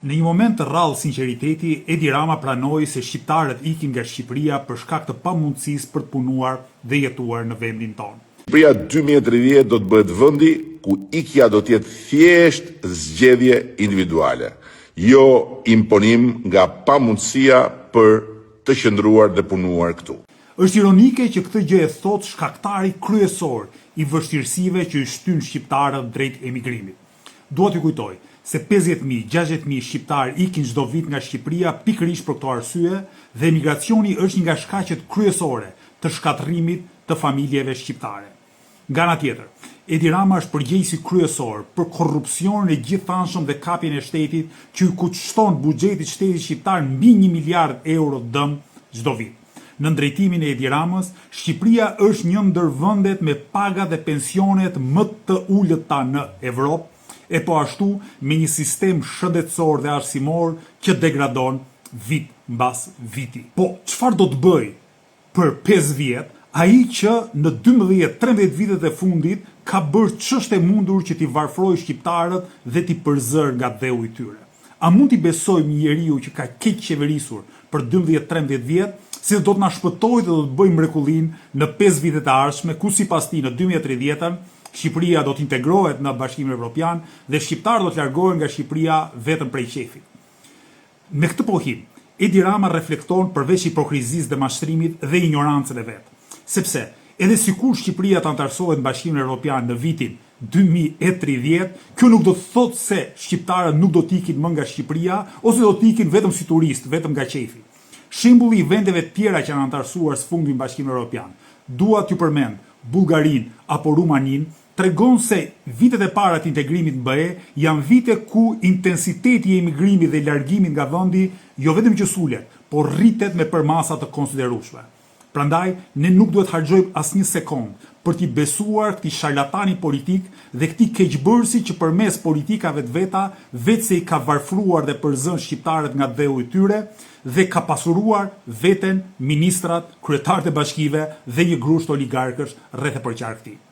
Në një moment të rrallë sinqeriteti, Edi Rama pranoi se shqiptarët ikin nga Shqipëria për shkak të pamundësisë për të punuar dhe jetuar në vendin tonë. Shqipëria 2030 do të bëhet vendi ku ikja do të jetë thjesht zgjedhje individuale, jo imponim nga pamundësia për të qëndruar dhe punuar këtu. Është ironike që këtë gjë e thot shkaktari kryesor i vështirësive që i shtyn shqiptarët drejt emigrimit. Dua t'ju kujtoj se 50.000, 60.000 shqiptarë ikin çdo vit nga Shqipëria pikërisht për këto arsye dhe emigracioni është një nga shkaqet kryesore të shkatërrimit të familjeve shqiptare. Nga ana tjetër, Edi Rama është përgjegjësi kryesor për korrupsionin e gjithanshëm dhe kapjen e shtetit që i kushton buxhetit shtetit shqiptar mbi 1 miliard euro dëm çdo vit. Në drejtimin e Edi Ramës, Shqipëria është një ndër vendet me paga dhe pensionet më të ulëta në Evropë, e po ashtu me një sistem shëndetësor dhe arsimor që degradon vit mbas viti. Po, çfarë do të bëj për 5 vjet ai që në 12-13 vitet e fundit ka bërë ç'është e mundur që t'i varfrojë shqiptarët dhe t'i përzër nga dheu i tyre? A mund t'i besojmë një njeriu që ka keq qeverisur për 12-13 vjet, se do të na shpëtojë dhe do të bëjë mrekullinë në 5 vitet e ardhshme, ku sipas tij në 2030 Shqipëria do të integrohet në Bashkimin Evropian dhe shqiptarët do të largohen nga Shqipëria vetëm prej qefit. Me këtë pohim, Edi Rama reflekton përveç hipokrizisë dhe mashtrimit dhe ignorancën e vet. Sepse edhe sikur Shqipëria të antarësohet në Bashkimin Evropian në vitin 2030, kjo nuk do të thotë se shqiptarët nuk do të ikin më nga Shqipëria ose do të ikin vetëm si turist, vetëm nga qefi. Shembulli i vendeve të tjera që janë antarësuar së fundmi në Bashkimin Evropian, dua t'ju përmend Bullgarinë apo Rumaninë, tregon se vitet e para të integrimit në BE janë vite ku intensiteti i emigrimit dhe largimit nga vendi jo vetëm që sulet, por rritet me përmasa të konsiderueshme. Prandaj, ne nuk duhet harxojmë asnjë sekond për t'i besuar këtij sharlatani politik dhe këtij keqbërësi që përmes politikave të veta vetë se i ka varfruar dhe përzën shqiptarët nga dheu i tyre dhe ka pasuruar veten, ministrat, kryetarët e bashkive dhe një grusht oligarkësh rreth e përqar këtij.